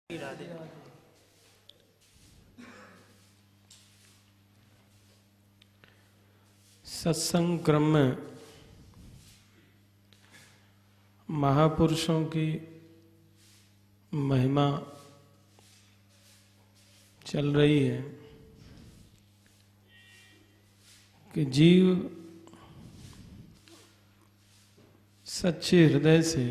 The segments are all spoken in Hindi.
राधे। सत्संग क्रम में महापुरुषों की महिमा चल रही है कि जीव सच्चे हृदय से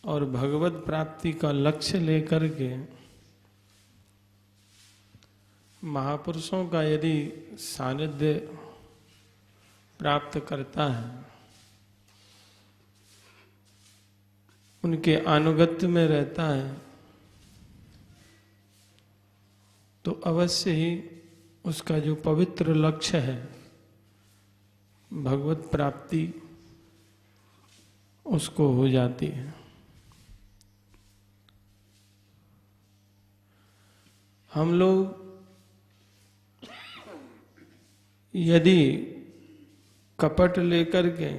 और भगवत प्राप्ति का लक्ष्य लेकर के महापुरुषों का यदि सानिध्य प्राप्त करता है, उनके अनुगत्य में रहता है, तो अवश्य ही उसका जो पवित्र लक्ष्य है भगवत प्राप्ति, उसको हो जाती है। हम लोग यदि कपट लेकर के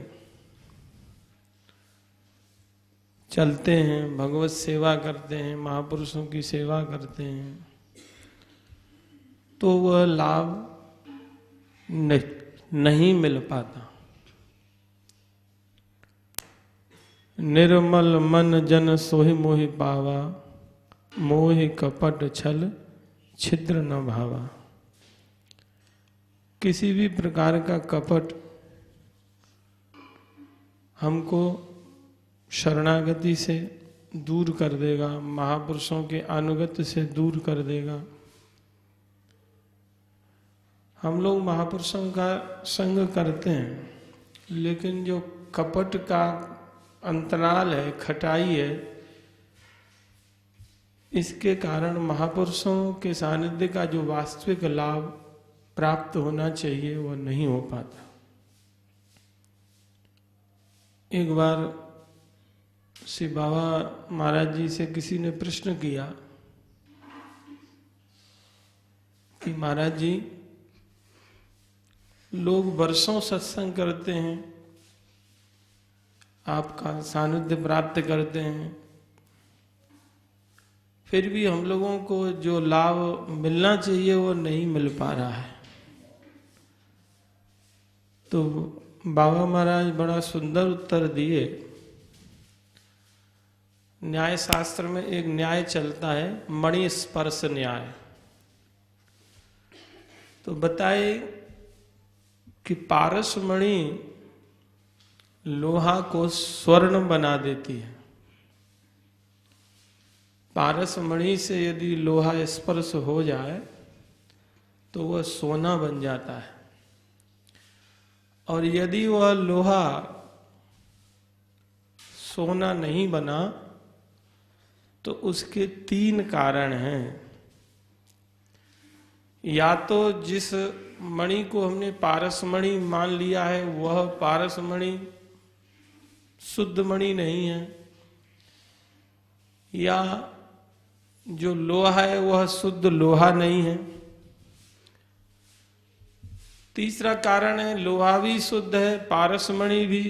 चलते हैं, भगवत सेवा करते हैं, महापुरुषों की सेवा करते हैं, तो वह लाभ नहीं मिल पाता। निर्मल मन जन सोहि मोहि पावा, मोहि कपट छल छिद्र न भावा। किसी भी प्रकार का कपट हमको शरणागति से दूर कर देगा, महापुरुषों के अनुगत्य से दूर कर देगा। हम लोग महापुरुषों का संग करते हैं, लेकिन जो कपट का अंतराल है, खटाई है, इसके कारण महापुरुषों के सानिध्य का जो वास्तविक लाभ प्राप्त होना चाहिए वह नहीं हो पाता। एक बार श्री बाबा महाराज जी से किसी ने प्रश्न किया कि महाराज जी, लोग वर्षों सत्संग करते हैं, आपका सानिध्य प्राप्त करते हैं, फिर भी हम लोगों को जो लाभ मिलना चाहिए वो नहीं मिल पा रहा है। तो बाबा महाराज बड़ा सुंदर उत्तर दिए। न्याय शास्त्र में एक न्याय चलता है, मणि स्पर्श न्याय। तो बताए कि पारस मणि लोहा को स्वर्ण बना देती है। पारस मणि से यदि लोहा स्पर्श हो जाए तो वह सोना बन जाता है, और यदि वह लोहा सोना नहीं बना तो उसके 3 कारण हैं। या तो जिस मणि को हमने पारस मणि मान लिया है वह पारस मणि शुद्ध मणि नहीं है, या जो लोहा है वह शुद्ध लोहा नहीं है। तीसरा कारण है लोहा भी शुद्ध है, पारसमणि भी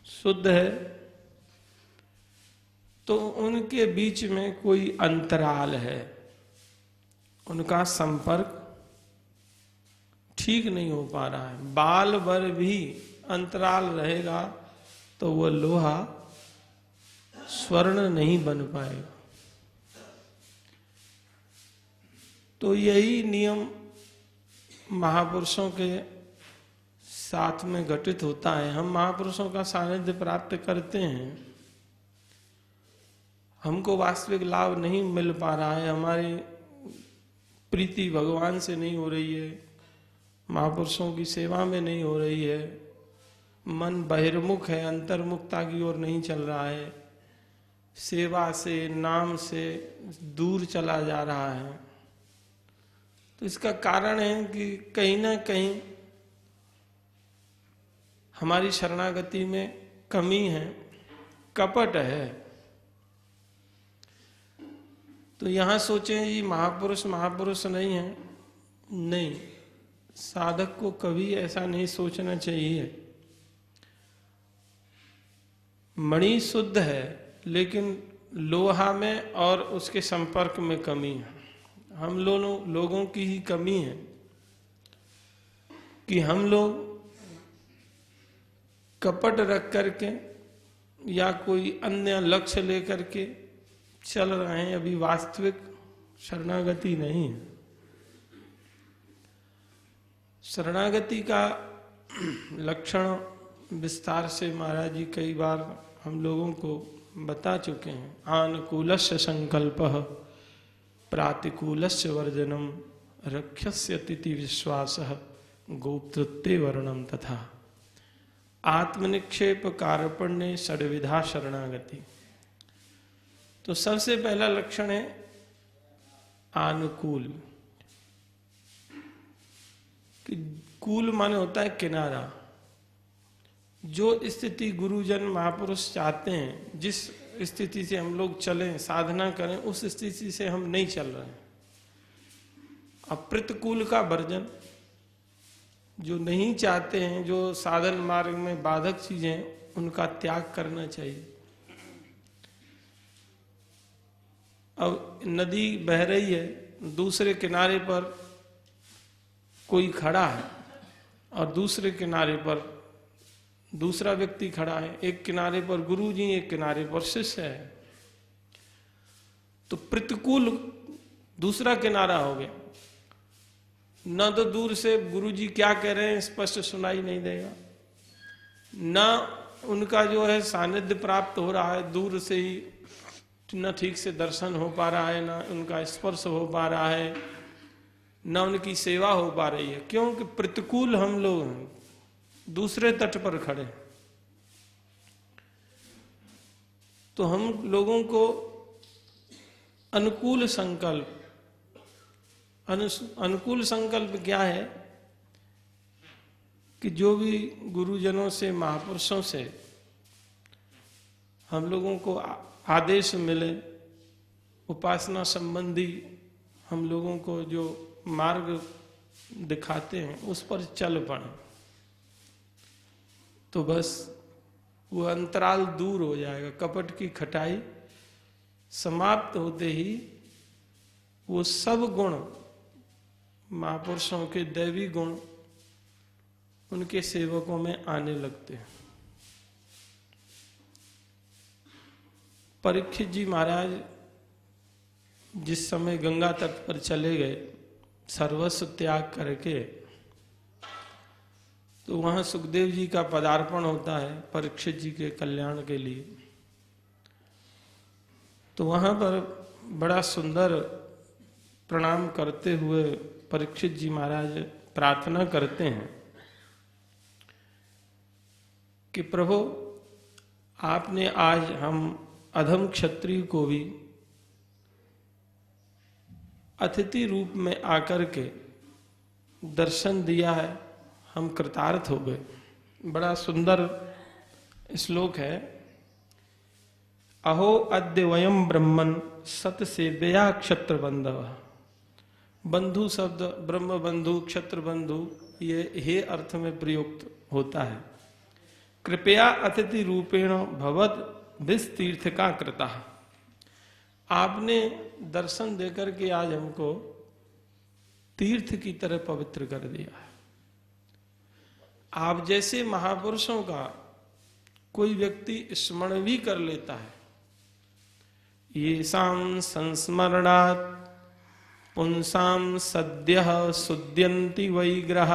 शुद्ध है, तो उनके बीच में कोई अंतराल है, उनका संपर्क ठीक नहीं हो पा रहा है। बाल भर भी अंतराल रहेगा तो वह लोहा स्वर्ण नहीं बन पाएगा। तो यही नियम महापुरुषों के साथ में घटित होता है। हम महापुरुषों का सानिध्य प्राप्त करते हैं, हमको वास्तविक लाभ नहीं मिल पा रहा है, हमारी प्रीति भगवान से नहीं हो रही है, महापुरुषों की सेवा में नहीं हो रही है, मन बहिर्मुख है, अंतर्मुखता की ओर नहीं चल रहा है, सेवा से नाम से दूर चला जा रहा है। तो इसका कारण है कि कहीं ना कहीं हमारी शरणागति में कमी है, कपट है। तो यहां सोचें जी महापुरुष महापुरुष नहीं है, नहीं, साधक को कभी ऐसा नहीं सोचना चाहिए। मणि शुद्ध है, लेकिन लोहा में और उसके संपर्क में कमी है। हम लोगों की ही कमी है कि हम लोग कपट रख करके या कोई अन्य लक्ष्य लेकर के चल रहे हैं, अभी वास्तविक शरणागति नहीं है। शरणागति का लक्षण विस्तार से महाराज जी कई बार हम लोगों को बता चुके हैं। आनुकूलस्य संकल्पः प्रातिकूलस्य वर्जनम रक्षस्य तिथि विश्वासः गोप्तृत्वे वर्णम तथा आत्मनिक्षेप कार्पण्ये षड्विधा शरणागति। तो सबसे पहला लक्षण है आनुकूल। कि कूल माने होता है किनारा। जो स्थिति गुरुजन महापुरुष चाहते हैं, जिस स्थिति से हम लोग चलें, साधना करें, उस स्थिति से हम नहीं चल रहे हैं। अप्रतिकूल का वर्जन, जो नहीं चाहते हैं, जो साधन मार्ग में बाधक चीजें, उनका त्याग करना चाहिए। अब नदी बह रही है, दूसरे किनारे पर कोई खड़ा है और दूसरे किनारे पर दूसरा व्यक्ति खड़ा है। एक किनारे पर गुरु जी, एक किनारे पर शिष्य है। तो प्रतिकूल दूसरा किनारा हो गया। न तो दूर से गुरु जी क्या कह रहे हैं स्पष्ट सुनाई नहीं देगा, न उनका जो है सानिध्य प्राप्त हो रहा है, दूर से ही न ठीक से दर्शन हो पा रहा है, न उनका स्पर्श हो पा रहा है, न उनकी सेवा हो पा रही है। क्योंकि प्रतिकूल हम लोग हैं, दूसरे तट पर खड़े। तो हम लोगों को अनुकूल संकल्प, अनुकूल संकल्प क्या है कि जो भी गुरुजनों से, महापुरुषों से हम लोगों को आदेश मिले, उपासना संबंधी हम लोगों को जो मार्ग दिखाते हैं, उस पर चल पड़े, तो बस वो अंतराल दूर हो जाएगा। कपट की खटाई समाप्त होते ही वो सब गुण, महापुरुषों के दैवी गुण उनके सेवकों में आने लगते हैं। परीक्षित जी महाराज जिस समय गंगा तट पर चले गए सर्वस्व त्याग करके, तो वहां सुखदेव जी का पदार्पण होता है परीक्षित जी के कल्याण के लिए। तो वहां पर बड़ा सुंदर प्रणाम करते हुए परीक्षित जी महाराज प्रार्थना करते हैं कि प्रभु, आपने आज हम अधम क्षत्रिय को भी अतिथि रूप में आकर के दर्शन दिया है, हम कृतार्थ हो गए। बड़ा सुंदर श्लोक है। अहो अद्य वयम ब्रह्मन् सत सेव्या क्षत्र बंधव। बंधु शब्द ब्रह्म बंधु, क्षत्र बंधु, ये हे अर्थ में प्रयुक्त होता है। कृपया अतिथि रूपेण भवद विस्तीर्थ का कृता। आपने दर्शन देकर के आज हमको तीर्थ की तरह पवित्र कर दिया है। आप जैसे महापुरुषों का कोई व्यक्ति स्मरण भी कर लेता है, ये शाम संस्मरणात् पुंसाम सद्यः सुद्यन्ति वैग्रह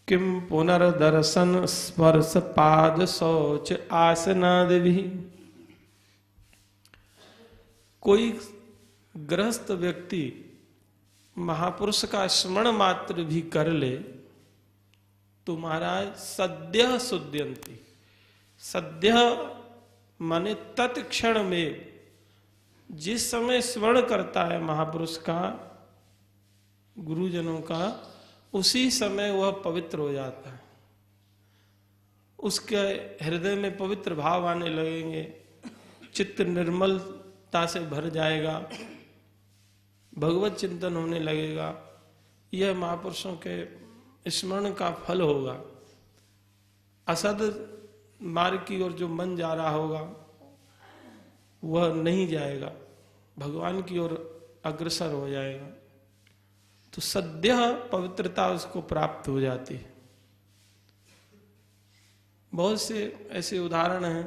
किम पुनर्दर्शन स्पर्श पाद शौच आसनादि। कोई गृहस्थ व्यक्ति महापुरुष का स्मरण मात्र भी कर ले तो महाराज सद्यः सुद्यन्ति। सद्य माने तत्क्षण में, जिस समय स्मरण करता है महापुरुष का, गुरुजनों का, उसी समय वह पवित्र हो जाता है। उसके हृदय में पवित्र भाव आने लगेंगे, चित्त निर्मलता से भर जाएगा, भगवत चिंतन होने लगेगा। यह महापुरुषों के स्मरण का फल होगा। असद मार्ग की ओर जो मन जा रहा होगा वह नहीं जाएगा, भगवान की ओर अग्रसर हो जाएगा, तो सद्य पवित्रता उसको प्राप्त हो जाती है। बहुत से ऐसे उदाहरण हैं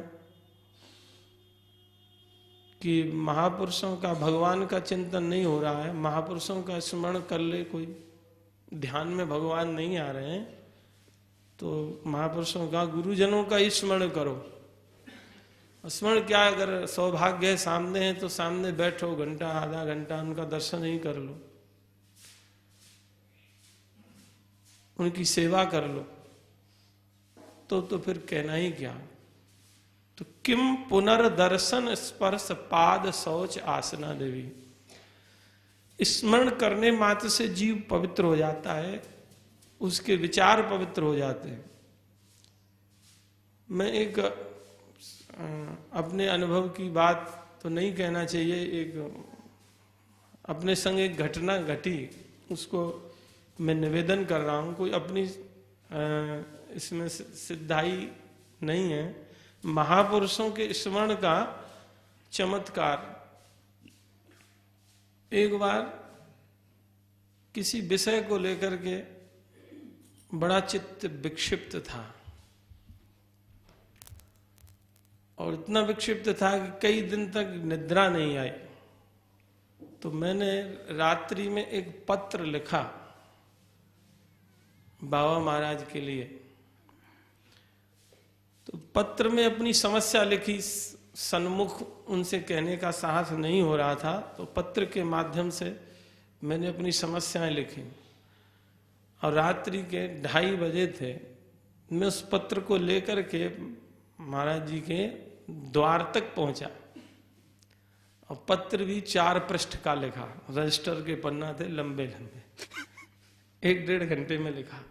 कि महापुरुषों का, भगवान का चिंतन नहीं हो रहा है, महापुरुषों का स्मरण कर ले कोई, ध्यान में भगवान नहीं आ रहे हैं, तो महापुरुषों का, गुरुजनों का ही स्मरण करो। स्मरण क्या, अगर सौभाग्य है सामने है तो सामने बैठो, घंटा आधा घंटा उनका दर्शन ही कर लो, उनकी सेवा कर लो, तो फिर कहना ही क्या। तो किम पुनर्दर्शन स्पर्श पाद शौच आसना देवी, स्मरण करने मात्र से जीव पवित्र हो जाता है, उसके विचार पवित्र हो जाते हैं। मैं एक अपने अनुभव की बात तो नहीं कहना चाहिए, एक अपने संग एक घटना घटी, उसको मैं निवेदन कर रहा हूं। कोई अपनी इसमें सिद्धाई नहीं है, महापुरुषों के स्मरण का चमत्कार। एक बार किसी विषय को लेकर के बड़ा चित्त विक्षिप्त था, और इतना विक्षिप्त था कि कई दिन तक निद्रा नहीं आई। तो मैंने रात्रि में एक पत्र लिखा बाबा महाराज के लिए। तो पत्र में अपनी समस्या लिखी, सन्मुख उनसे कहने का साहस नहीं हो रहा था, तो पत्र के माध्यम से मैंने अपनी समस्याएं लिखी। और रात्रि के 2:30 बजे थे, मैं उस पत्र को लेकर के महाराज जी के द्वार तक पहुंचा, और पत्र भी 4 पृष्ठ का लिखा, रजिस्टर के पन्ना थे लंबे लंबे, 1-1.5 घंटे में लिखा।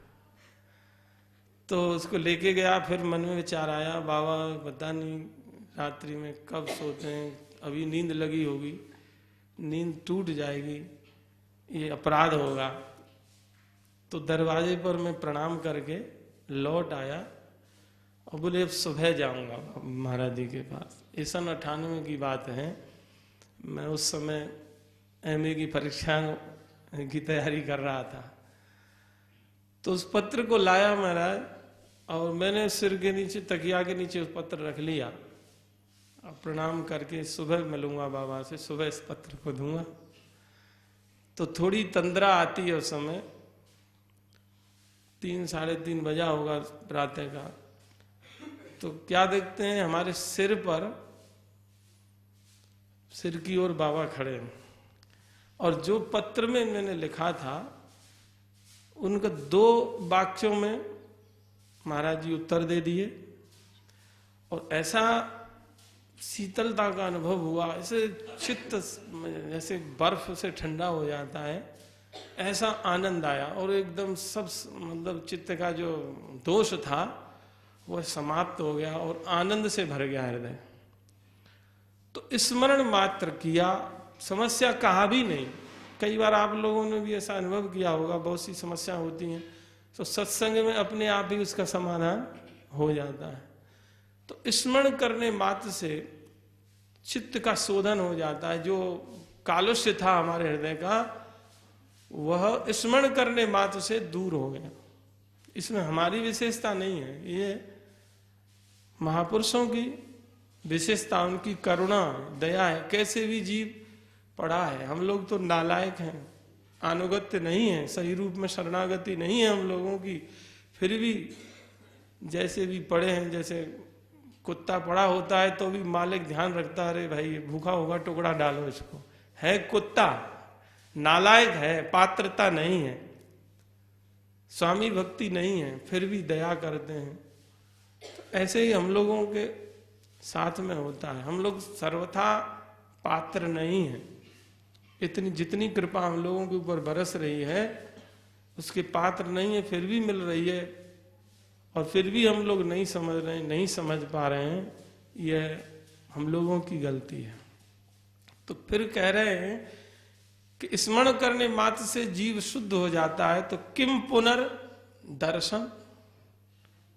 तो उसको लेके गया, फिर मन में विचार आया, बाबा पता नहीं रात्रि में कब सोते हैं, अभी नींद लगी होगी, नींद टूट जाएगी, ये अपराध होगा। तो दरवाजे पर मैं प्रणाम करके लौट आया और बोले अब सुबह जाऊंगा महाराज जी के पास। 98 की बात है, मैं उस समय MA की परीक्षा की तैयारी कर रहा था। तो उस पत्र को लाया महाराज, और मैंने सिर के नीचे, तकिया के नीचे उस पत्र रख लिया, और प्रणाम करके सुबह मिलूंगा बाबा से, सुबह इस पत्र को दूंगा। तो थोड़ी तंद्रा आती है उस समय, 3-3:30 बजा होगा रात का। तो क्या देखते हैं, हमारे सिर पर, सिर की ओर बाबा खड़े हैं, और जो पत्र में मैंने लिखा था उनका 2 वाक्यों में महाराज जी उत्तर दे दिए। और ऐसा शीतलता का अनुभव हुआ, ऐसे चित्त जैसे बर्फ से ठंडा हो जाता है, ऐसा आनंद आया, और एकदम सब मतलब चित्त का जो दोष था वह समाप्त हो गया, और आनंद से भर गया हृदय। तो स्मरण मात्र किया, समस्या कहा भी नहीं। कई बार आप लोगों ने भी ऐसा अनुभव किया होगा, बहुत सी समस्या होती हैं, तो सत्संग में अपने आप ही उसका समाधान हो जाता है। तो स्मरण करने मात्र से चित्त का शोधन हो जाता है। जो कालुष्य था हमारे हृदय का, वह स्मरण करने मात्र से दूर हो गया। इसमें हमारी विशेषता नहीं है, ये महापुरुषों की विशेषता, उनकी करुणा, दया है। कैसे भी जीव पड़ा है, हम लोग तो नालायक हैं, अनुगत्य नहीं है, सही रूप में शरणागति नहीं है हम लोगों की, फिर भी जैसे भी पड़े हैं, जैसे कुत्ता पड़ा होता है तो भी मालिक ध्यान रखता है, अरे भाई भूखा होगा टुकड़ा डालो इसको, है कुत्ता, नालायक है, पात्रता नहीं है, स्वामी भक्ति नहीं है, फिर भी दया करते हैं। तो ऐसे ही हम लोगों के साथ में होता है, हम लोग सर्वथा पात्र नहीं है। इतनी जितनी कृपा हम लोगों के ऊपर बरस रही है उसके पात्र नहीं है, फिर भी मिल रही है, और फिर भी हम लोग नहीं समझ रहे हैं, नहीं समझ पा रहे हैं, यह हम लोगों की गलती है। तो फिर कह रहे हैं कि स्मरण करने मात्र से जीव शुद्ध हो जाता है, तो किम पुनर्दर्शन,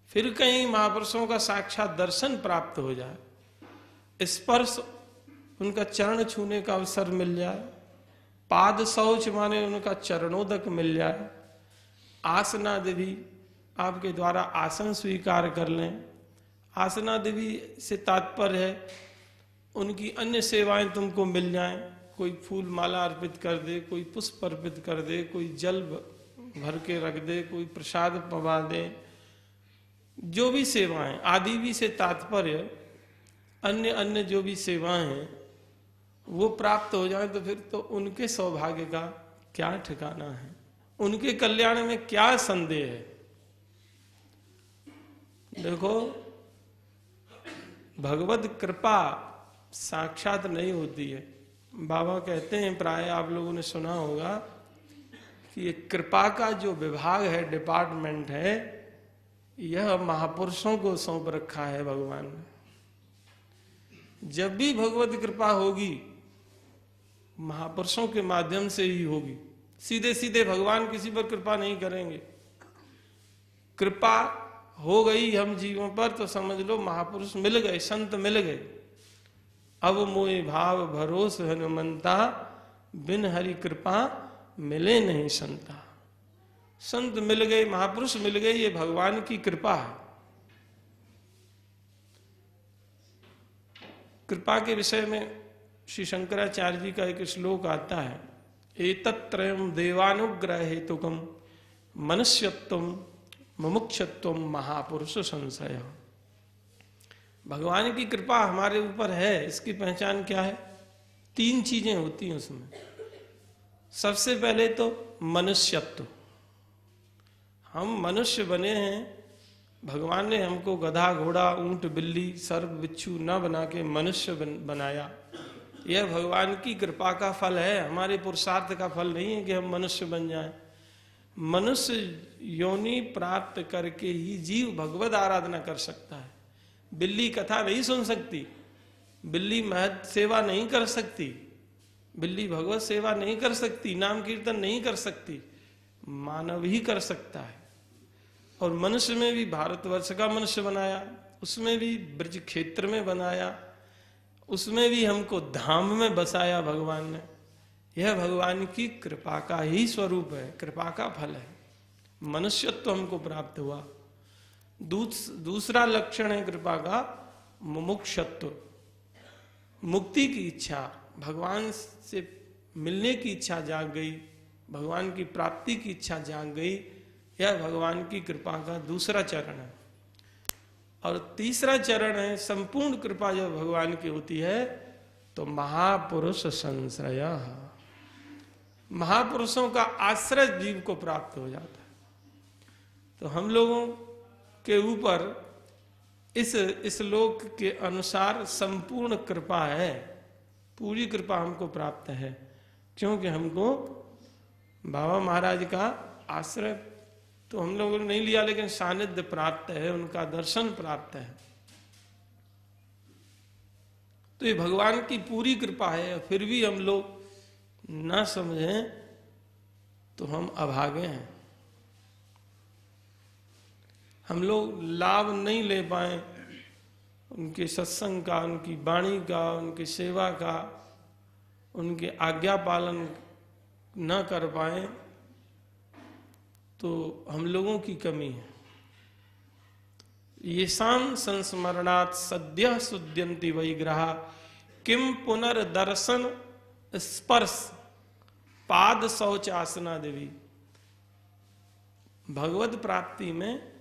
फिर कहीं महापुरुषों का साक्षात दर्शन प्राप्त हो जाए, स्पर्श उनका चरण छूने का अवसर मिल जाए, पाद शौच माने उनका चरणोदक मिल जाए, आसनादि भी आपके द्वारा आसन स्वीकार कर लें। आसनादि भी से तात्पर्य है उनकी अन्य सेवाएं तुमको मिल जाएं, कोई फूल माला अर्पित कर दे, कोई पुष्प अर्पित कर दे, कोई जल भर के रख दे, कोई प्रसाद पवा दे, जो भी सेवाएं आदि भी से तात्पर्य अन्य अन्य जो भी सेवाएं हैं वो प्राप्त हो जाए तो फिर तो उनके सौभाग्य का क्या ठिकाना है, उनके कल्याण में क्या संदेह है। देखो, भगवत कृपा साक्षात नहीं होती है। बाबा कहते हैं, प्राय आप लोगों ने सुना होगा कि ये कृपा का जो विभाग है, डिपार्टमेंट है, यह महापुरुषों को सौंप रखा है भगवान ने। जब भी भगवत कृपा होगी महापुरुषों के माध्यम से ही होगी, सीधे सीधे भगवान किसी पर कृपा नहीं करेंगे। कृपा हो गई हम जीवों पर तो समझ लो महापुरुष मिल गए, संत मिल गए। अब मोए भाव भरोस हनुमंता, बिन हरि कृपा मिले नहीं संता। संत मिल गए, महापुरुष मिल गए, ये भगवान की कृपा है। कृपा के विषय में श्री शंकराचार्य जी का एक श्लोक आता है, एतत्त्रयम् देवानुग्रह हेतुकम् मनुष्यत्वम् मुमुक्षत्वम् महापुरुष संशय। भगवान की कृपा हमारे ऊपर है, इसकी पहचान क्या है? 3 चीजें होती हैं उसमें। सबसे पहले तो मनुष्यत्व, हम मनुष्य बने हैं। भगवान ने हमको गधा घोड़ा ऊंट बिल्ली सर्प बिच्छू न बना के मनुष्य बनाया। यह भगवान की कृपा का फल है, हमारे पुरुषार्थ का फल नहीं है कि हम मनुष्य बन जाएं। मनुष्य योनि प्राप्त करके ही जीव भगवत आराधना कर सकता है। बिल्ली कथा नहीं सुन सकती, बिल्ली महत सेवा नहीं कर सकती, बिल्ली भगवत सेवा नहीं कर सकती, नाम कीर्तन नहीं कर सकती, मानव ही कर सकता है। और मनुष्य में भी भारतवर्ष का मनुष्य बनाया, उसमें भी ब्रज क्षेत्र में बनाया, उसमें भी हमको धाम में बसाया भगवान ने। यह भगवान की कृपा का ही स्वरूप है, कृपा का फल है। मनुष्यत्व हमको प्राप्त हुआ। दूसरा लक्षण है कृपा का मुमुक्षत्व, मुक्ति की इच्छा, भगवान से मिलने की इच्छा जाग गई, भगवान की प्राप्ति की इच्छा जाग गई। यह भगवान की कृपा का दूसरा चरण है। और तीसरा चरण है, संपूर्ण कृपा जब भगवान की होती है तो महापुरुष संश्रय, महापुरुषों का आश्रय जीव को प्राप्त हो जाता है। तो हम लोगों के ऊपर इस लोक के अनुसार संपूर्ण कृपा है, पूरी कृपा हमको प्राप्त है, क्योंकि हमको बाबा महाराज का आश्रय तो हम लोगों ने नहीं लिया, लेकिन सानिध्य प्राप्त है, उनका दर्शन प्राप्त है। तो ये भगवान की पूरी कृपा है। फिर भी हम लोग ना समझें तो हम अभागे हैं, हम लोग लाभ नहीं ले पाए उनके सत्संग का, उनकी वाणी का, उनकी सेवा का, उनके आज्ञा पालन न कर पाए तो हम लोगों की कमी है। येषां संस्मरणात् सद्यः शुद्ध्यन्ति वैग्रहा, किम पुनर्दर्शन स्पर्श पाद शौच आसना देवी। भगवत प्राप्ति में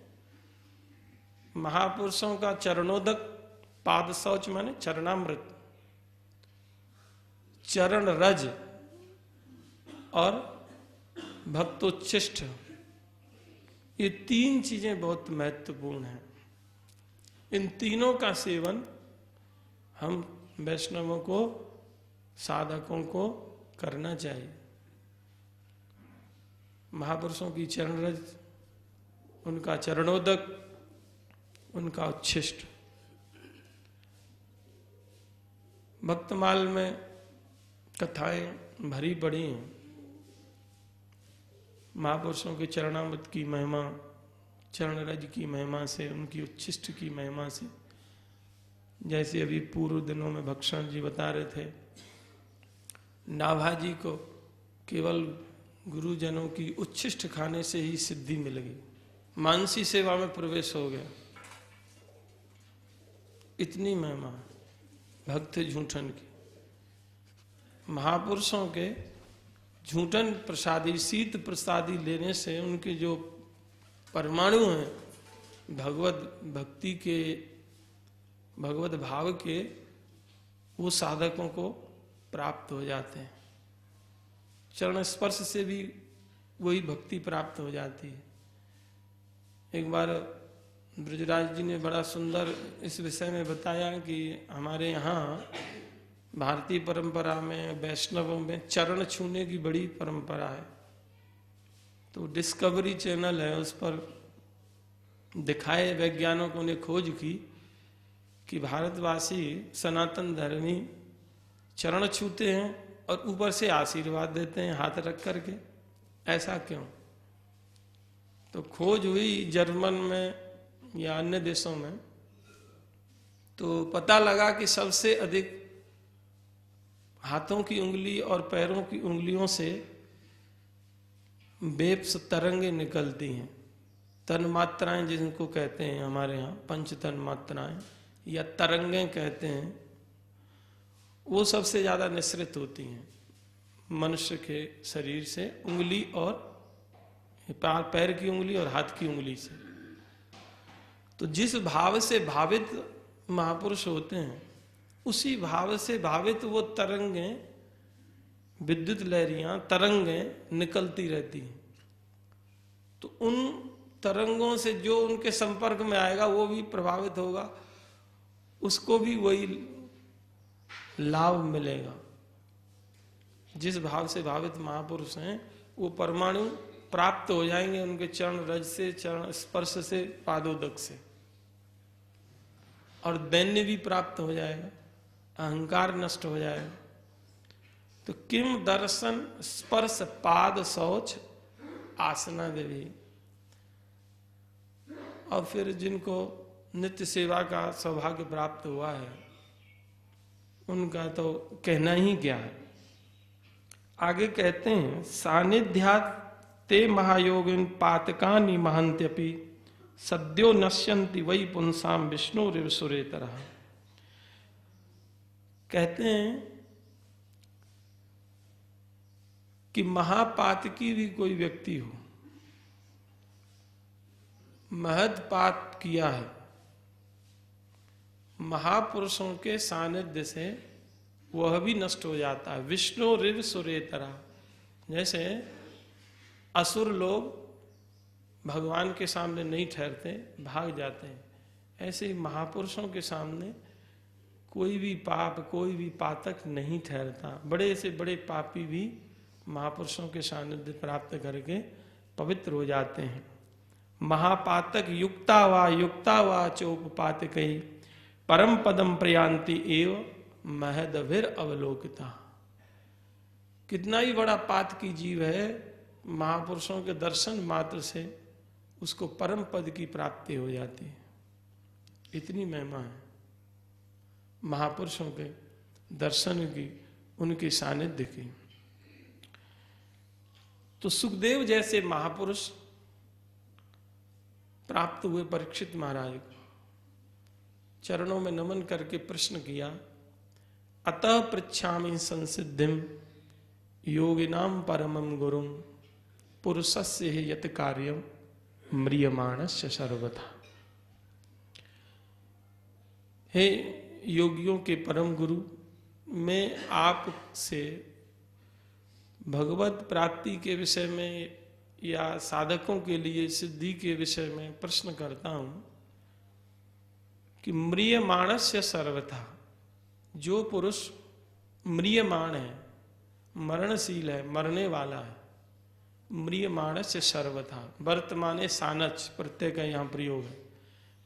महापुरुषों का चरणोदक, पाद शौच माने चरणामृत, चरण रज और भक्तोच्छिष्ट, ये 3 चीजें बहुत महत्वपूर्ण हैं। इन तीनों का सेवन हम वैष्णवों को, साधकों को करना चाहिए। महापुरुषों की चरण रज, उनका चरणोदक, उनका उच्छिष्ट। भक्तमाल में कथाएं भरी पड़ी हैं, महापुरुषों के चरणामृत की महिमा, चरण रज की महिमा से, उनकी उच्छिष्ट की महिमा से। जैसे अभी पूर्व दिनों में भक्षण जी बता रहे थे, नाभाजी को केवल गुरुजनों की उच्छिष्ट खाने से ही सिद्धि मिल गई, मानसी सेवा में प्रवेश हो गया। इतनी महिमा भक्त झूठन की। महापुरुषों के झूठन प्रसादी, शीत प्रसादी लेने से उनके जो परमाणु हैं भगवत भक्ति के, भगवत भाव के, वो साधकों को प्राप्त हो जाते हैं। चरण स्पर्श से भी वही भक्ति प्राप्त हो जाती है। एक बार ब्रजराज जी ने बड़ा सुंदर इस विषय में बताया कि हमारे यहाँ भारतीय परंपरा में, वैष्णवों में चरण छूने की बड़ी परंपरा है। तो डिस्कवरी चैनल है, उस पर दिखाए वैज्ञानिकों ने खोज की कि भारतवासी सनातन धर्मी चरण छूते हैं और ऊपर से आशीर्वाद देते हैं हाथ रख करके। ऐसा क्यों? तो खोज हुई जर्मन में या अन्य देशों में, तो पता लगा कि सबसे अधिक हाथों की उंगली और पैरों की उंगलियों से वेव्स, तरंगे निकलती हैं। तन मात्राएं जिनको कहते हैं हमारे यहाँ, पंच तन मात्राएं या तरंगें कहते हैं, वो सबसे ज्यादा निःसृत होती हैं मनुष्य के शरीर से, उंगली और पैर की उंगली और हाथ की उंगली से। तो जिस भाव से भावित महापुरुष होते हैं, उसी भाव से भावित वो तरंगें, विद्युत लहरियां, तरंगें निकलती रहती हैं। तो उन तरंगों से जो उनके संपर्क में आएगा वो भी प्रभावित होगा, उसको भी वही लाभ मिलेगा। जिस भाव से भावित महापुरुष हैं वो परमाणु प्राप्त हो जाएंगे उनके चरण रज से, चरण स्पर्श से, पादोदक से, और दैन्य भी प्राप्त हो जाएगा, अहंकार नष्ट हो जाएगा। तो किम दर्शन स्पर्श पाद शौच आसना देवी। और फिर जिनको नित्य सेवा का सौभाग्य प्राप्त हुआ है उनका तो कहना ही क्या है। आगे कहते हैं, सानिध्यात् ते महायोगिन पातकानि महन्त्यपि सद्यो नश्यन्ति वै पुंसाम विष्णुरिव सुरेतरः। कहते हैं कि महापातकी भी कोई व्यक्ति हो, महद पात किया है, महापुरुषों के सानिध्य से वह भी नष्ट हो जाता है। विष्णु रिव सुरेतरा, जैसे असुर लोग भगवान के सामने नहीं ठहरते, भाग जाते हैं, ऐसे ही महापुरुषों के सामने कोई भी पाप, कोई भी पातक नहीं ठहरता। बड़े से बड़े पापी भी महापुरुषों के सानिध्य प्राप्त करके पवित्र हो जाते हैं। महापातक युक्ता वा चोपपातकई परम पदम प्रयांति एव महदभिर अवलोकिता। कितना ही बड़ा पात की जीव है, महापुरुषों के दर्शन मात्र से उसको परम पद की प्राप्ति हो जाती है। इतनी महिमा है महापुरुषों के दर्शन की, उनके सानिध्य की। तो सुखदेव जैसे महापुरुष प्राप्त हुए परीक्षित महाराज को चरणों में नमन करके प्रश्न किया, अतः पृच्छामि संसिद्धिम योगिनाम परमं गुरुम पुरुषस्य हि यत् कार्यम म्रियमाणस्य सर्वथा। हे योगियों के परम गुरु, मैं आपसे भगवत प्राप्ति के विषय में या साधकों के लिए सिद्धि के विषय में प्रश्न करता हूं कि म्रियमाणस्य सर्वथा, जो पुरुष म्रियमाण है, मरणशील है, मरने वाला है, म्रियमाणस्य सर्वथा, वर्तमाने सानच प्रत्यय का यहां प्रयोग है,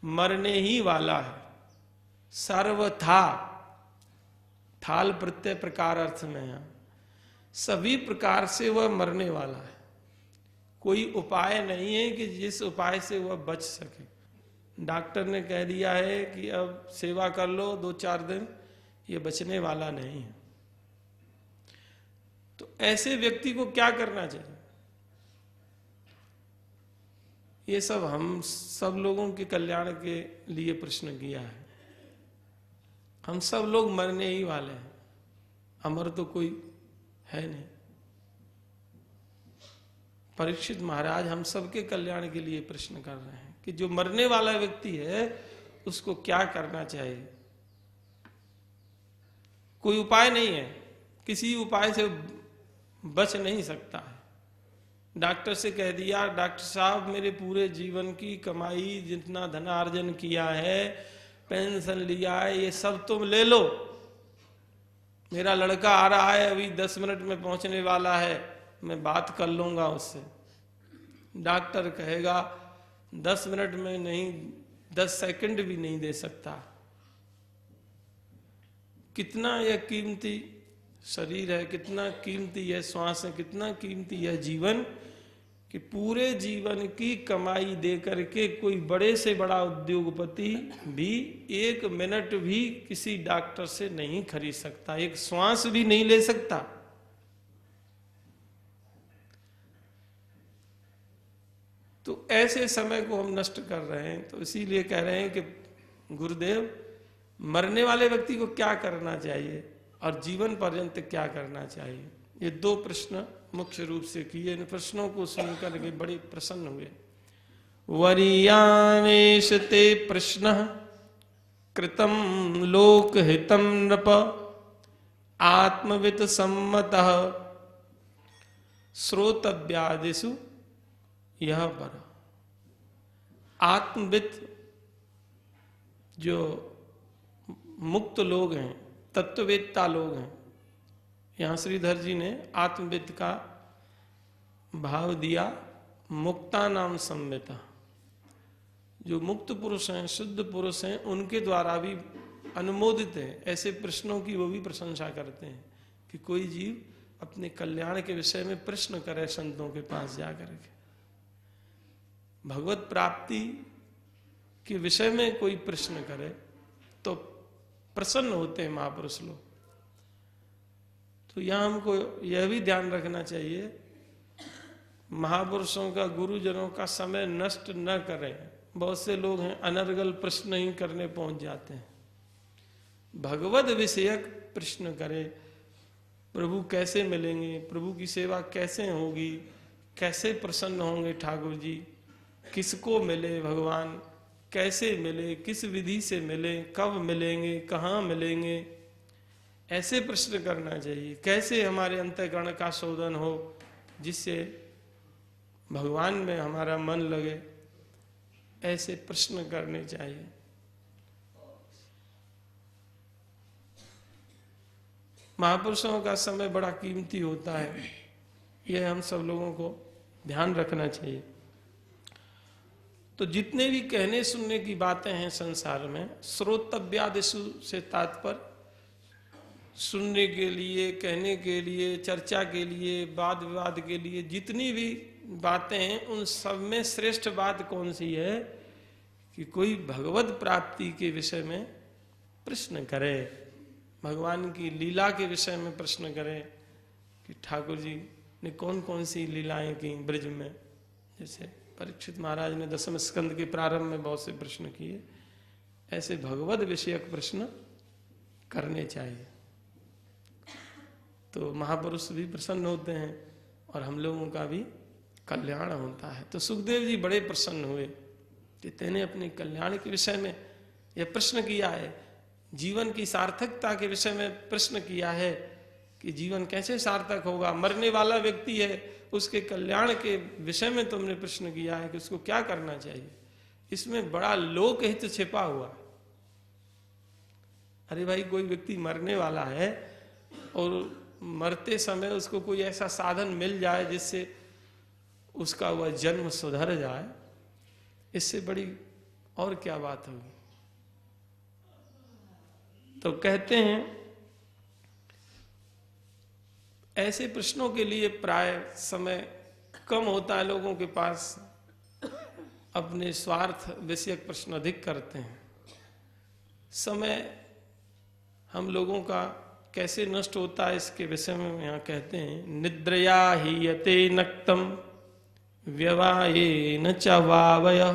मरने ही वाला है, सर्वथा, थाल प्रत्यय प्रकार अर्थ में है, सभी प्रकार से वह मरने वाला है, कोई उपाय नहीं है कि जिस उपाय से वह बच सके। डॉक्टर ने कह दिया है कि अब सेवा कर लो 2-4 दिन, ये बचने वाला नहीं है। तो ऐसे व्यक्ति को क्या करना चाहिए? ये सब हम सब लोगों के कल्याण के लिए प्रश्न किया है। हम सब लोग मरने ही वाले हैं, अमर तो कोई है नहीं। परीक्षित महाराज हम सबके कल्याण के लिए प्रश्न कर रहे हैं कि जो मरने वाला व्यक्ति है उसको क्या करना चाहिए। कोई उपाय नहीं है, किसी उपाय से बच नहीं सकता है। डॉक्टर से कह दिया, डॉक्टर साहब मेरे पूरे जीवन की कमाई, जितना धनार्जन किया है, पेंशन लिया है, ये सब तुम ले लो, मेरा लड़का आ रहा है अभी 10 मिनट में पहुंचने वाला है, मैं बात कर लूंगा उससे। डॉक्टर कहेगा 10 मिनट में नहीं, 10 सेकंड भी नहीं दे सकता। कितना यह कीमती शरीर है, कितना कीमती यह श्वास है, कितना कीमती यह जीवन, कि पूरे जीवन की कमाई दे करके कोई बड़े से बड़ा उद्योगपति भी 1 मिनट भी किसी डॉक्टर से नहीं खरीद सकता, एक श्वास भी नहीं ले सकता। तो ऐसे समय को हम नष्ट कर रहे हैं। तो इसीलिए कह रहे हैं कि गुरुदेव, मरने वाले व्यक्ति को क्या करना चाहिए और जीवन पर्यंत क्या करना चाहिए, ये 2 प्रश्न मुख्य रूप से किए। इन प्रश्नों को सुनकर के बड़े प्रसन्न हुए। वरीयावेश ते प्रश्न कृतम लोकहितम नृप आत्मवित सम्मतः श्रोतव्यादिषु यह वर। आत्मवित जो मुक्त लोग हैं, तत्ववेत्ता लोग हैं, यहाँ श्रीधर जी ने आत्मविद का भाव दिया मुक्ता नाम संविता। जो मुक्त पुरुष हैं, शुद्ध पुरुष हैं, उनके द्वारा भी अनुमोदित है। ऐसे प्रश्नों की वो भी प्रशंसा करते हैं कि कोई जीव अपने कल्याण के विषय में प्रश्न करे संतों के पास जाकर के। भगवत प्राप्ति के विषय में कोई प्रश्न करे तो प्रसन्न होते हैं महापुरुष लोग। तो यहां हमको यह भी ध्यान रखना चाहिए, महापुरुषों का, गुरुजनों का समय नष्ट न करें। बहुत से लोग हैं अनर्गल प्रश्न ही करने पहुंच जाते हैं। भगवत विषयक प्रश्न करें, प्रभु कैसे मिलेंगे, प्रभु की सेवा कैसे होगी, कैसे प्रसन्न होंगे ठाकुर जी, किसको मिले भगवान, कैसे मिले, किस विधि से मिले, कब मिलेंगे, कहाँ मिलेंगे, ऐसे प्रश्न करना चाहिए। कैसे हमारे अंतःकरण का शोधन हो जिससे भगवान में हमारा मन लगे, ऐसे प्रश्न करने चाहिए। महापुरुषों का समय बड़ा कीमती होता है, यह हम सब लोगों को ध्यान रखना चाहिए। तो जितने भी कहने सुनने की बातें हैं संसार में, श्रोतव्यादिषु से तात्पर्य सुनने के लिए, कहने के लिए, चर्चा के लिए, वाद विवाद के लिए जितनी भी बातें हैं, उन सब में श्रेष्ठ बात कौन सी है कि कोई भगवत प्राप्ति के विषय में प्रश्न करे, भगवान की लीला के विषय में प्रश्न करे कि ठाकुर जी ने कौन कौन सी लीलाएं की ब्रज में। जैसे परीक्षित महाराज ने 10वें स्कंद के प्रारंभ में बहुत से प्रश्न किए, ऐसे भगवत विषयक प्रश्न करने चाहिए। तो महापुरुष भी प्रसन्न होते हैं और हम लोगों का भी कल्याण होता है। तो सुखदेव जी बड़े प्रसन्न हुए कि तेने अपने कल्याण के विषय में यह प्रश्न किया है, जीवन की सार्थकता के विषय में प्रश्न किया है कि जीवन कैसे सार्थक होगा। मरने वाला व्यक्ति है, उसके कल्याण के विषय में तुमने प्रश्न किया है कि उसको क्या करना चाहिए। इसमें बड़ा लोकहित छिपा हुआ। अरे भाई, कोई व्यक्ति मरने वाला है और मरते समय उसको कोई ऐसा साधन मिल जाए जिससे उसका वह जन्म सुधर जाए, इससे बड़ी और क्या बात होगी। तो कहते हैं ऐसे प्रश्नों के लिए प्राय समय कम होता है लोगों के पास, अपने स्वार्थ विषयक प्रश्न अधिक करते हैं। समय हम लोगों का कैसे नष्ट होता है इसके विषय में यहाँ कहते हैं, निद्रया हीयते नक्तम व्यवायेन च वावयः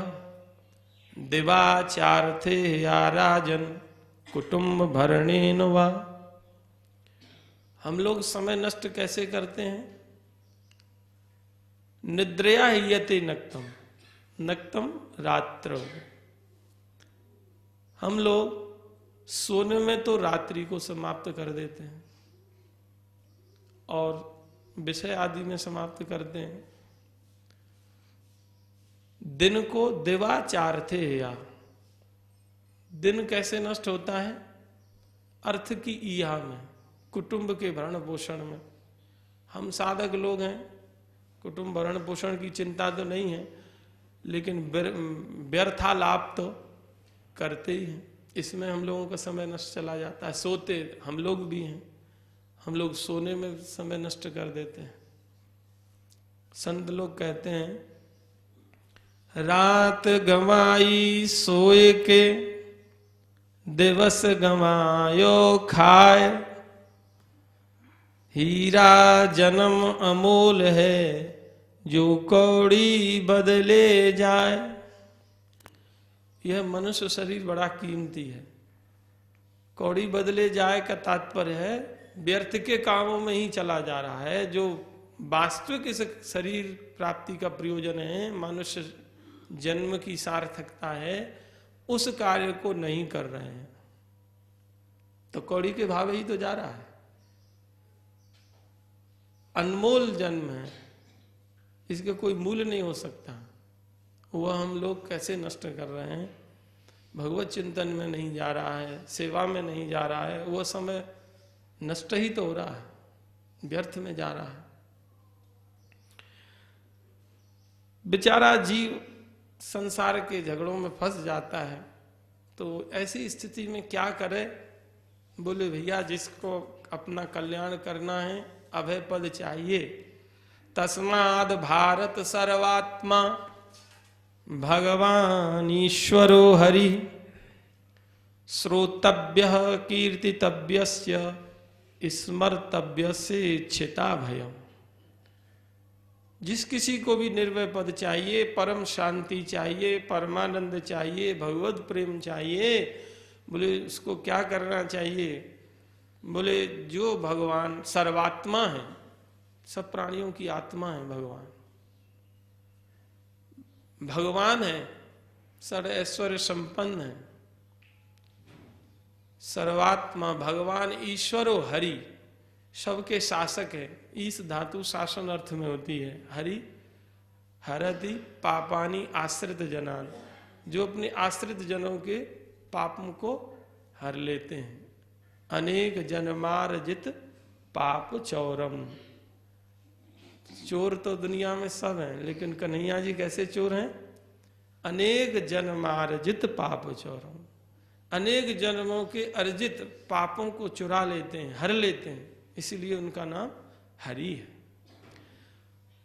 दिवाचार्थे या राजन कुटुंब भरणेन वा। हम लोग समय नष्ट कैसे करते हैं? निद्रया हीयते नक्तम, नक्तम रात्र। हम लोग सोने में तो रात्रि को समाप्त कर देते हैं और विषय आदि में समाप्त करते हैं। दिन को दिवाचार्थे या, दिन कैसे नष्ट होता है? अर्थ की ईहा में, कुटुंब के भरण पोषण में। हम साधक लोग हैं, कुटुंब भरण पोषण की चिंता तो नहीं है, लेकिन व्यर्थालाप तो करते ही हैं। इसमें हम लोगों का समय नष्ट चला जाता है। सोते हम लोग भी हैं, हम लोग सोने में समय नष्ट कर देते हैं। संत लोग कहते हैं, रात गंवाई सोए के, दिवस गंवायो खाए, हीरा जन्म अमूल है, जो कौड़ी बदले जाए। यह मनुष्य शरीर बड़ा कीमती है। कौड़ी बदले जाए का तात्पर्य है व्यर्थ के कामों में ही चला जा रहा है। जो वास्तविक इस शरीर प्राप्ति का प्रयोजन है, मनुष्य जन्म की सार्थकता है, उस कार्य को नहीं कर रहे हैं, तो कौड़ी के भाव ही तो जा रहा है। अनमोल जन्म है, इसका कोई मूल्य नहीं हो सकता। वह हम लोग कैसे नष्ट कर रहे हैं? भगवत चिंतन में नहीं जा रहा है, सेवा में नहीं जा रहा है, वह समय नष्ट ही तो हो रहा है, व्यर्थ में जा रहा है। बेचारा जीव संसार के झगड़ों में फंस जाता है, तो ऐसी स्थिति में क्या करे? बोले भैया, जिसको अपना कल्याण करना है, अभय पद चाहिए। तस्माद भारत सर्वात्मा भगवान ईश्वरो हरि, श्रोतव्यः कीर्तितव्यस्य स्मर्तव्यस्य इच्छिता भयम्। जिस किसी को भी निर्भय पद चाहिए, परम शांति चाहिए, परमानंद चाहिए, भगवत प्रेम चाहिए, बोले उसको क्या करना चाहिए? बोले जो भगवान सर्वात्मा है, सब प्राणियों की आत्मा है भगवान, भगवान है, सर्व ऐश्वर्य संपन्न है, सर्वात्मा भगवान ईश्वरो हरि, सबके शासक है। इस धातु शासन अर्थ में होती है। हरि हरति पापानि आश्रित जनान, जो अपने आश्रित जनों के पापों को हर लेते हैं। अनेक जन्मार्जित पाप चौरम, चोर तो दुनिया में सब हैं, लेकिन कन्हैया जी कैसे चोर हैं? अनेक जन्मार्जित पाप चौरम, अनेक जन्मों के अर्जित पापों को चुरा लेते हैं, हर लेते हैं, इसलिए उनका नाम हरि है।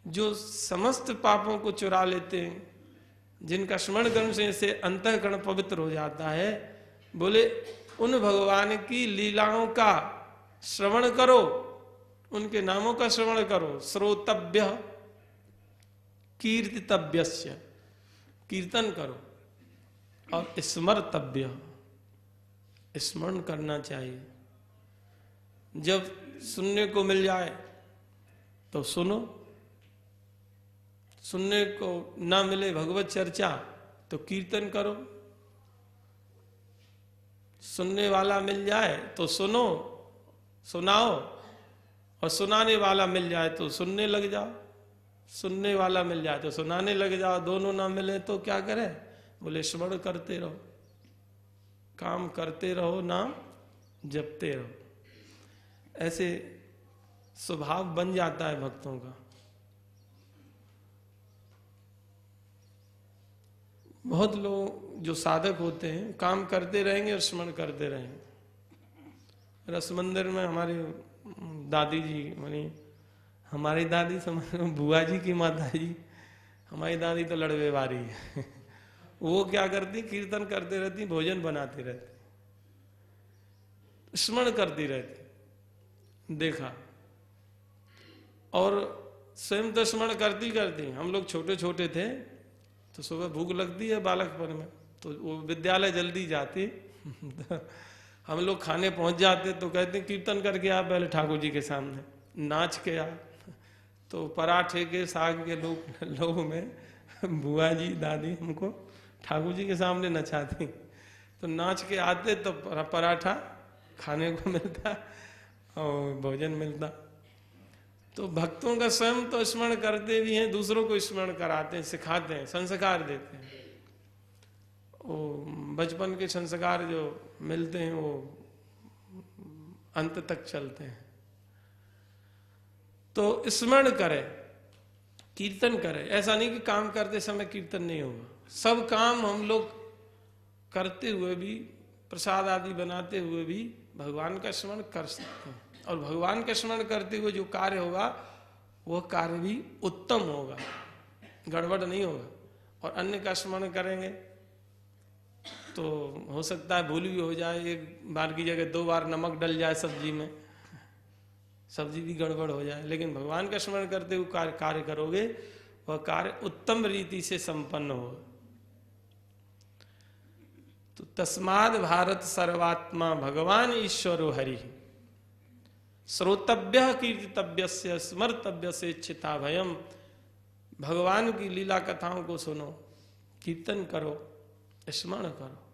जो समस्त पापों को चुरा लेते हैं, जिनका स्मरण करने से अंतःकरण पवित्र हो जाता है, बोले उन भगवान की लीलाओं का श्रवण करो, उनके नामों का श्रवण करो। श्रोतव्य कीर्तितव्यस्य, कीर्तन करो, और स्मर्तव्य, स्मरण करना चाहिए। जब सुनने को मिल जाए तो सुनो, सुनने को ना मिले भगवत चर्चा तो कीर्तन करो, सुनने वाला मिल जाए तो सुनो, सुनाओ, और सुनाने वाला मिल जाए तो सुनने लग जाओ, सुनने वाला मिल जाए तो सुनाने लग जाओ। दोनों ना मिले तो क्या करें? बोले स्मरण करते रहो, काम करते रहो, नाम जपते रहो। ऐसे स्वभाव बन जाता है भक्तों का। बहुत लोग जो साधक होते हैं काम करते रहेंगे और स्मरण करते रहेंगे। रस मंदिर में हमारे दादी जी मानी हमारी दादी समझ लो बुआ जी की माता जी, हमारी दादी तो लड़वे वारी है। वो क्या करती, कीर्तन करते रहती, भोजन बनाती रहती, स्मरण करती रहती, देखा। और स्वयं तो स्मरण करती करती, हम लोग छोटे छोटे थे तो सुबह भूख लगती है बालकपन में, तो वो विद्यालय जल्दी जाती हम लोग खाने पहुंच जाते तो कहते कीर्तन करके आ पहले ठाकुर जी के सामने, नाच के आ। तो पराठे के साग के लोग में बुआ जी दादी हमको ठाकुर जी के सामने नचाती, तो नाच के आते तो पराठा खाने को मिलता और भोजन मिलता। तो भक्तों का स्वयं तो स्मरण करते भी हैं, दूसरों को स्मरण कराते हैं, सिखाते हैं, संस्कार देते हैं। वो बचपन के संस्कार जो मिलते हैं वो अंत तक चलते हैं। तो स्मरण करें, कीर्तन करें। ऐसा नहीं कि काम करते समय कीर्तन नहीं होगा, सब काम हम लोग करते हुए भी, प्रसाद आदि बनाते हुए भी भगवान का स्मरण कर सकते हैं। और भगवान का स्मरण करते हुए जो कार्य होगा वह कार्य भी उत्तम होगा, गड़बड़ नहीं होगा। और अन्य का स्मरण करेंगे तो हो सकता है भूल भी हो जाए, एक बार की जगह 2 बार नमक डल जाए सब्जी में, सब्जी भी गड़बड़ हो जाए। लेकिन भगवान का स्मरण करते हुए कार्य करोगे, वह कार्य उत्तम रीति से संपन्न होगा। तो तस्माद् भारत सर्वात्मा भगवान ईश्वरो हरि, श्रोतव्य कीर्तितव्य स्मर्तव्य से चिता भयम। भगवान की लीला कथाओं को सुनो, कीर्तन करो, स्मरण करो।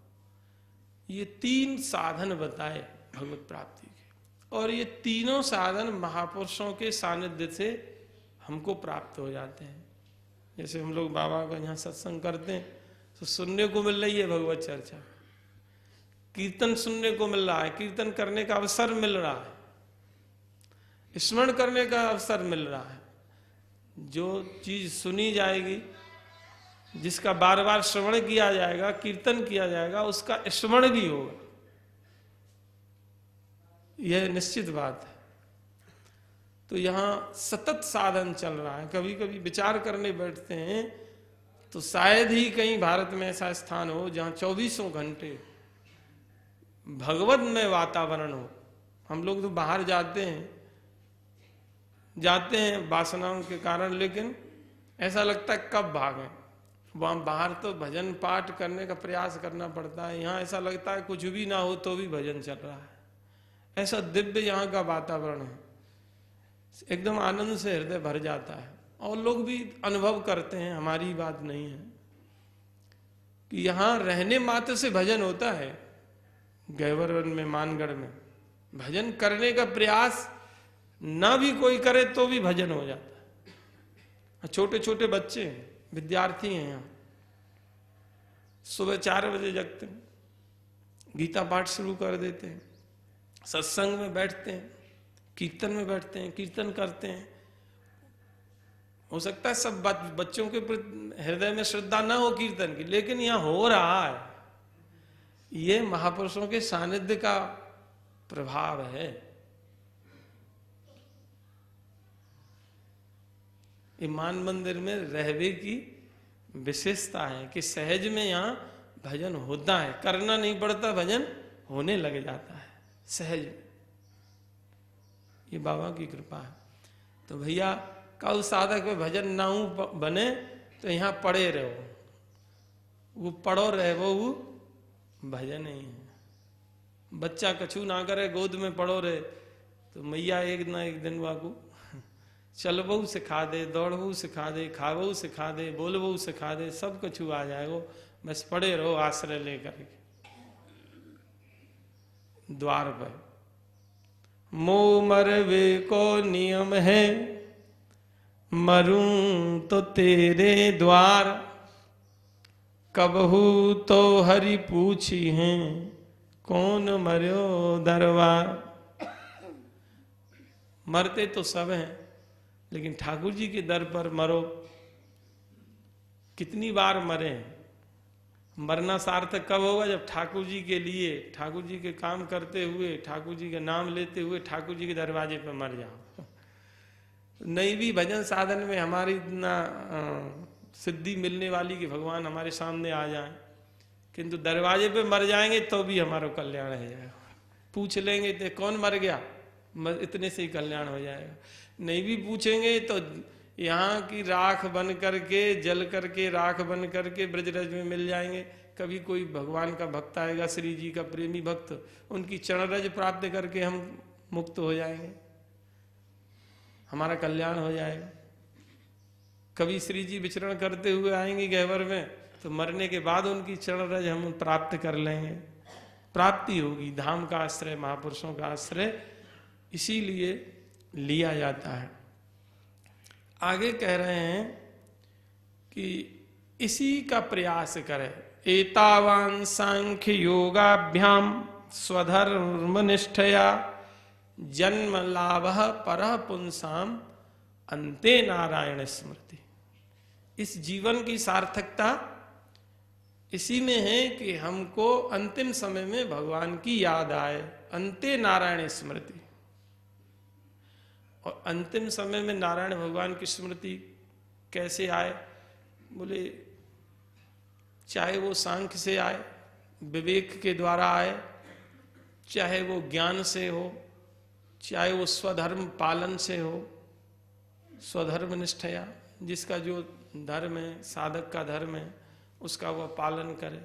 ये 3 साधन बताए भगवत प्राप्ति के, और ये तीनों साधन महापुरुषों के सानिध्य से हमको प्राप्त हो जाते हैं। जैसे हम लोग बाबा का यहाँ सत्संग करते हैं तो सुनने को मिल रही है भगवत चर्चा, कीर्तन सुनने को मिल रहा है, कीर्तन करने का अवसर मिल रहा है, स्मरण करने का अवसर मिल रहा है। जो चीज सुनी जाएगी, जिसका बार बार श्रवण किया जाएगा, कीर्तन किया जाएगा, उसका स्मरण भी होगा, यह निश्चित बात है। तो यहाँ सतत साधन चल रहा है। कभी कभी विचार करने बैठते हैं तो शायद ही कहीं भारत में ऐसा स्थान हो जहाँ 24 घंटे भगवतमय वातावरण हो। हम लोग तो बाहर जाते हैं वासनाओं के कारण, लेकिन ऐसा लगता है कब भागें। वहाँ बाहर तो भजन पाठ करने का प्रयास करना पड़ता है, यहाँ ऐसा लगता है कुछ भी ना हो तो भी भजन चल रहा है। ऐसा दिव्य यहाँ का वातावरण है, एकदम आनंद से हृदय भर जाता है। और लोग भी अनुभव करते हैं, हमारी बात नहीं है, कि यहाँ रहने मात्र से भजन होता है। गैवरवन में, मानगढ़ में भजन करने का प्रयास ना भी कोई करे तो भी भजन हो जाता है। छोटे छोटे बच्चे हैं, विद्यार्थी हैं, यहाँ सुबह 4 बजे जगते हैं, गीता पाठ शुरू कर देते हैं, सत्संग में बैठते हैं, कीर्तन में बैठते हैं, कीर्तन करते हैं। हो सकता है सब बच्चों के हृदय में श्रद्धा ना हो कीर्तन की, लेकिन यहाँ हो रहा है। ये महापुरुषों के सानिध्य का प्रभाव है। ये मान मंदिर में रहवे की विशेषता है कि सहज में यहाँ भजन होता है, करना नहीं पड़ता, भजन होने लग जाता है सहज। ये बाबा की कृपा है। तो भैया कब साधक में भजन ना हो बने तो यहाँ पड़े रहो, वो पड़ो रहे वो भजन ही है। बच्चा कछु ना करे, गोद में पड़ो रहे तो मैया एक ना एक दिन वाको चलबहू सिखा दे, दौड़बहू सिखा दे, खाबहू सिखा दे, बोलबहू सिखा दे, सब कछु आ जाएगो। बस पड़े रहो आश्रय लेकर के द्वार पर। मो मरवे को नियम है, मरूं तो तेरे द्वार, कबहू तो हरि पूछी हैं, कौन मर्यो दरबार। मरते तो सब हैं, लेकिन ठाकुर जी के दर पर मरो। कितनी बार मरे? मरना सार्थक कब होगा? जब ठाकुर जी के लिए, ठाकुर जी के काम करते हुए, ठाकुर जी का नाम लेते हुए ठाकुर जी के दरवाजे पर मर जाओ। नहीं भी भजन साधन में हमारी इतना सिद्धि मिलने वाली कि भगवान हमारे सामने आ जाए, किंतु दरवाजे पे मर जाएंगे तो भी हमारा कल्याण हो जाएगा। पूछ लेंगे तो कौन मर गया, इतने से ही कल्याण हो जाएगा। नहीं भी पूछेंगे तो यहाँ की राख बन करके, जल करके, राख बन करके ब्रजरज में मिल जाएंगे। कभी कोई भगवान का भक्त आएगा, श्री जी का प्रेमी भक्त, उनकी चरणरज प्राप्त करके हम मुक्त हो जाएंगे, हमारा कल्याण हो जाएगा। कभी श्री जी विचरण करते हुए आएंगे गहवर में, तो मरने के बाद उनकी चरणरज हम प्राप्त कर लेंगे, प्राप्ति होगी। धाम का आश्रय, महापुरुषों का आश्रय इसीलिए लिया जाता है। आगे कह रहे हैं कि इसी का प्रयास करें। एतावान सांख्य योगाभ्याम स्वधर्म निष्ठया जन्म लाभ परः पुंसाम अंते नारायण स्मृति। इस जीवन की सार्थकता इसी में है कि हमको अंतिम समय में भगवान की याद आए, अंते नारायण स्मृति। और अंतिम समय में नारायण भगवान की स्मृति कैसे आए? बोले चाहे वो सांख्य से आए, विवेक के द्वारा आए, चाहे वो ज्ञान से हो, चाहे वो स्वधर्म पालन से हो, स्वधर्म निष्ठया, जिसका जो धर्म है, साधक का धर्म है, उसका वह पालन करे।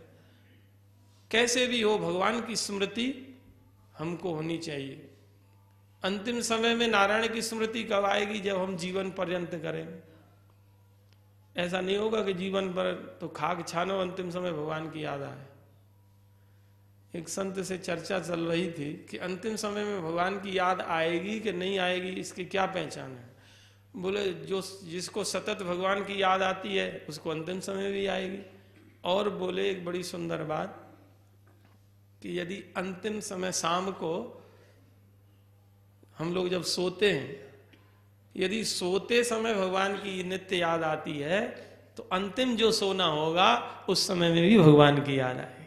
कैसे भी हो, भगवान की स्मृति हमको होनी चाहिए। अंतिम समय में नारायण की स्मृति कब आएगी? जब हम जीवन पर्यंत करेंगे। ऐसा नहीं होगा कि जीवन पर तो खाक छानो, अंतिम समय भगवान की याद आए। एक संत से चर्चा चल रही थी कि अंतिम समय में भगवान की याद आएगी कि नहीं आएगी, इसकी क्या पहचान है? बोले जिसको सतत भगवान की याद आती है उसको अंतिम समय भी आएगी। और बोले एक बड़ी सुंदर बात कि यदि अंतिम समय शाम को हम लोग जब सोते हैं, यदि सोते समय भगवान की नित्य याद आती है तो अंतिम जो सोना होगा उस समय में भी भगवान की याद आएगी।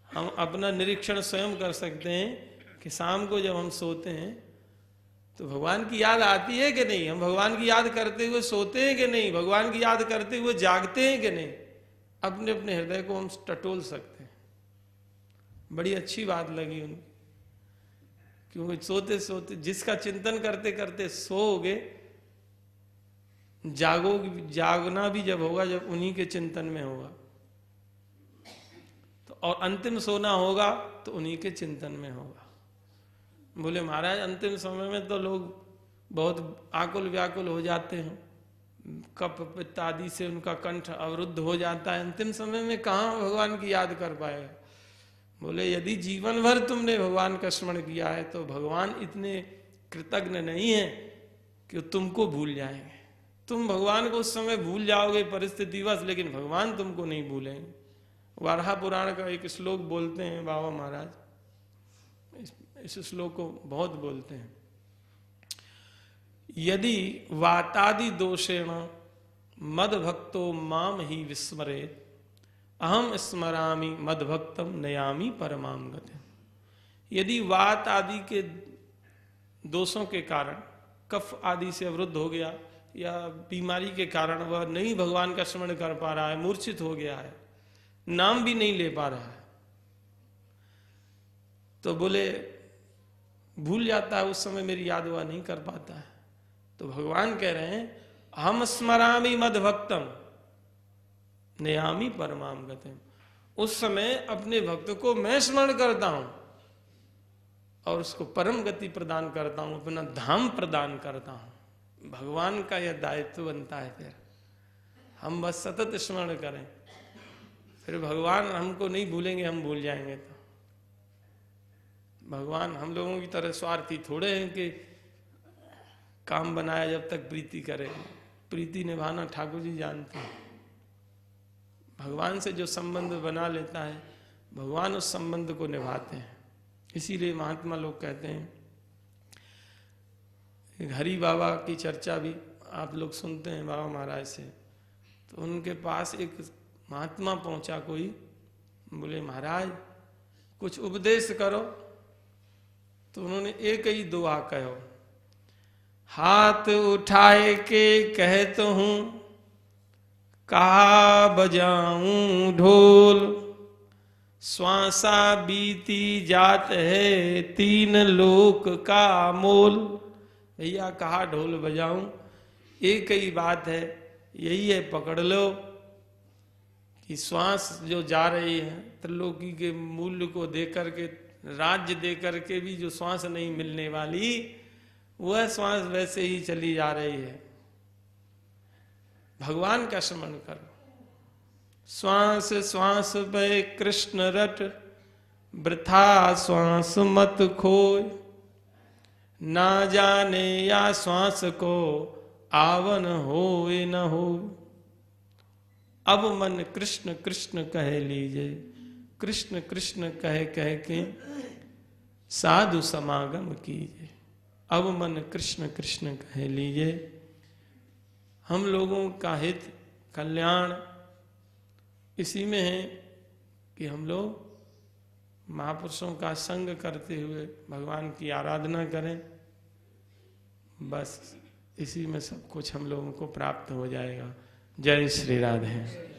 हम अपना निरीक्षण स्वयं कर सकते हैं कि शाम को जब हम सोते हैं तो भगवान की याद आती है कि नहीं, हम भगवान की याद करते हुए सोते हैं कि नहीं, भगवान की याद करते हुए जागते हैं कि नहीं, अपने अपने हृदय को हम टटोल सकते हैं। बड़ी अच्छी बात लगी उनकी, क्योंकि सोते सोते जिसका चिंतन करते करते सोओगे, जागना भी जब होगा जब उन्हीं के चिंतन में होगा, तो और अंतिम सोना होगा तो उन्हीं के चिंतन में होगा। बोले महाराज अंतिम समय में तो लोग बहुत आकुल व्याकुल हो जाते हैं, कफ पित्त आदि से उनका कंठ अवरुद्ध हो जाता है, अंतिम समय में कहाँ भगवान की याद कर पाएगा? बोले यदि जीवन भर तुमने भगवान का स्मरण किया है तो भगवान इतने कृतज्ञ नहीं है कि तुमको भूल जाएंगे। तुम भगवान को उस समय भूल जाओगे परिस्थितिवश, लेकिन भगवान तुमको नहीं भूलेंगे। वाराह पुराण का एक श्लोक बोलते हैं बाबा महाराज, इस श्लोक को बहुत बोलते हैं। यदि वातादि दोषेण मद भक्तो माम ही विस्मरेत अहम स्मरामि मद भक्तम नयामि परमाम गतिम। यदि वात आदि के दोषों के कारण, कफ आदि से अवरुद्ध हो गया या बीमारी के कारण वह नहीं भगवान का स्मरण कर पा रहा है, मूर्छित हो गया है, नाम भी नहीं ले पा रहा है, तो बोले भूल जाता है, उस समय मेरी याद वह नहीं कर पाता है। तो भगवान कह रहे हैं हम स्मरामि मद भक्तम नयामि परमाम गतिम। उस समय अपने भक्त को मैं स्मरण करता हूं और उसको परम गति प्रदान करता हूं, अपना धाम प्रदान करता हूं। भगवान का यह दायित्व बनता है। फिर हम बस सतत स्मरण करें, फिर भगवान हमको नहीं भूलेंगे, हम भूल जाएंगे तो। भगवान हम लोगों की तरह स्वार्थी थोड़े हैं कि काम बनाया जब तक प्रीति करे। प्रीति निभाना ठाकुर जी जानते हैं। भगवान से जो संबंध बना लेता है, भगवान उस संबंध को निभाते हैं। इसीलिए महात्मा लोग कहते हैं, हरि बाबा की चर्चा भी आप लोग सुनते हैं बाबा महाराज से, तो उनके पास एक महात्मा पहुंचा कोई, बोले महाराज कुछ उपदेश करो। तो उन्होंने एक ही दुआ कहो, हाथ उठाए के कहत हूँ, कहा बजाऊं ढोल। श्वासा बीती जात है, तीन लोक का मोल। भैया कहा ढोल बजाऊं, एक ही बात है, यही है, पकड़ लो कि श्वास जो जा रही है, त्रिलोकी के मूल्य को देकर के, राज्य देकर के भी जो श्वास नहीं मिलने वाली, वह श्वास वैसे ही चली जा रही है। भगवान का स्मरण करो। श्वास श्वास पे कृष्ण रट, वृथा श्वास मत खोय। ना जाने या श्वास को, आवन होए न हो। अब मन कृष्ण कृष्ण कह लीजिए, कृष्ण कृष्ण कह कह के साधु समागम कीजिए। अब मन कृष्ण कृष्ण कह लीजिए। हम लोगों का हित कल्याण इसी में है कि हम लोग महापुरुषों का संग करते हुए भगवान की आराधना करें। बस इसी में सब कुछ हम लोगों को प्राप्त हो जाएगा। जय श्री राधे।